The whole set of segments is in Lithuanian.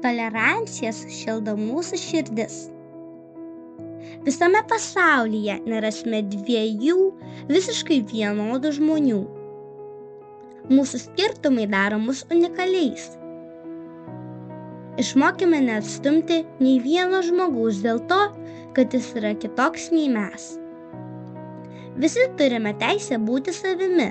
Tolerancija sušildo mūsų širdis. Visame pasaulyje nerasime dviejų visiškai vienodų žmonių. Mūsų skirtumai daro mus unikaliais. Išmokime neatstumti nei vieno žmogaus dėl to, kad jis yra kitoks nei mes. Visi turime teisę būti savimi.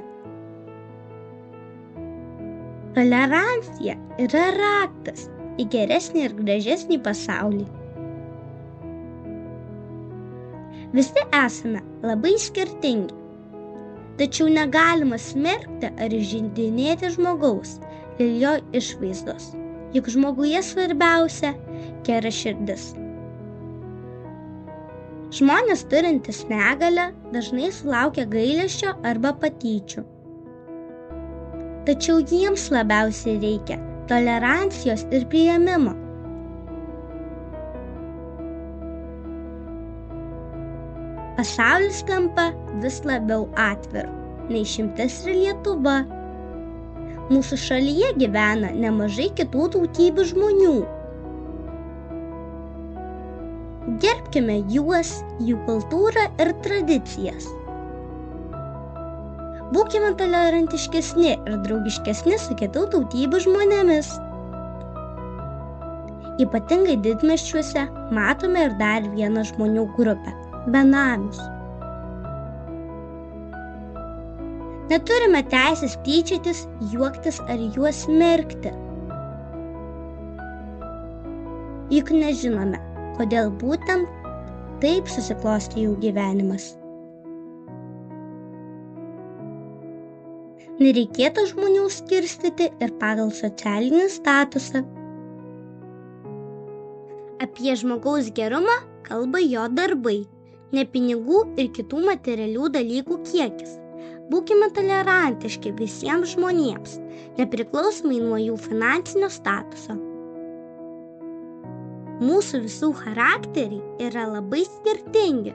Tolerancija yra raktas į geresnį ir gražesnį pasaulį. Visi esame labai skirtingi, tačiau negalima smerkti ar įžeidinėti žmogaus dėl jo išvaizdos, juk žmoguje svarbiausia gera širdis. Žmonės turintys negalią dažnai sulaukia gailesčio arba patyčių. Tačiau jiems labiausiai reikia tolerancijos ir priėmimo. Pasaulis tampa vis labiau atviru, nei išimtis yra Lietuva. Mūsų šalyje gyvena nemažai kitų tautybių žmonių. Gerbkime juos, jų kultūrą ir tradicijas. Būkime tolerantiškesni ir draugiškesni su kitų tautybių žmonėmis. Ypatingai didmiesčiuose matome ir dar vieną žmonių grupę – benamius. Neturime teisės tyčiotis, juoktis ar juos smerkti. Juk nežinome, kodėl būtent taip susiklostė jų gyvenimas. Nereikėtų žmonių skirstyti ir pagal socialinį statusą. Apie žmogaus gerumą kalba jo darbai, ne pinigų ir kitų materialių dalykų kiekis. Būkime tolerantiški visiems žmonėms, nepriklausomai nuo jų finansinio statuso. Mūsų visų charakteriai yra labai skirtingi.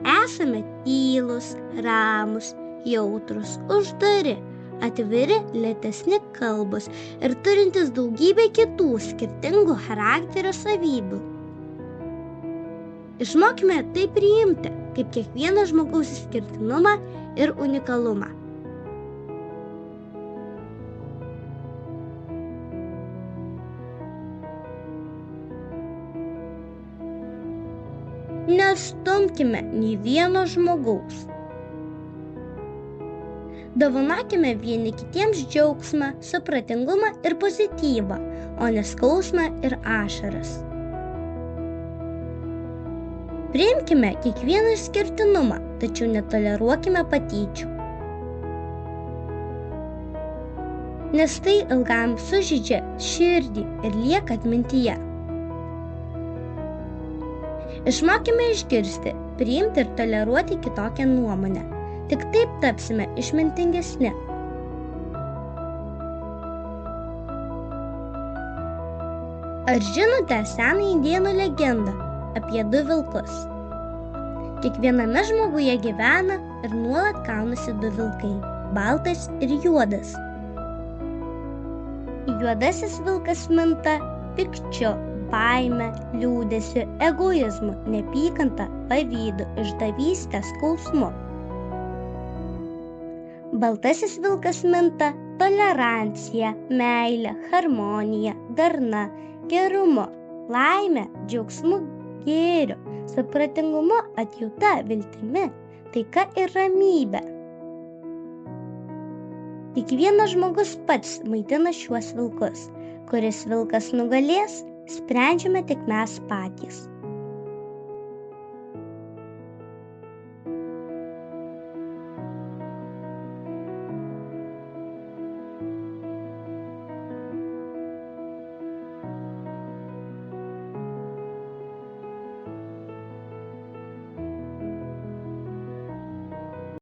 Esame tylūs, ramūs, jautrūs, uždari, atviri, lėtesni kalbos ir turintys daugybę kitų skirtingų charakterio savybių. Išmokime tai priimti kaip kiekvieno žmogaus išskirtinumą ir unikalumą. Nestumkime nei vieno žmogaus. Dovanokime vieni kitiems džiaugsmą, supratingumą ir pozityvą, o ne skausmą ir ašaras. Priimkime kiekvieną išskirtinumą, tačiau netoleruokime patyčių. Nes tai ilgam sužeidžia širdį ir lieka atmintyje. Išmokime išgirsti, priimti ir toleruoti kitokią nuomonę. Tik taip tapsime išmintingesni. Ar žinote senąją indėnų legendą apie du vilkus? Kiekviename žmoguje gyvena ir nuolat kaunasi du vilkai – baltas ir juodas. Juodasis vilkas minta pykčiu, baime, liūdesiu, egoizmu, neapykanta, pavydu, išdavyste, skausmu. Baltasis vilkas minta tolerancija, meile, harmonija, darna, gerumu, laime, džiaugsmu, gėriu, supratingumu, atjauta, viltimi, taika ir ramybė. Kiekvienas žmogus pats maitina šiuos vilkus. Kuris vilkas nugalės, sprendžiame tik mes patys.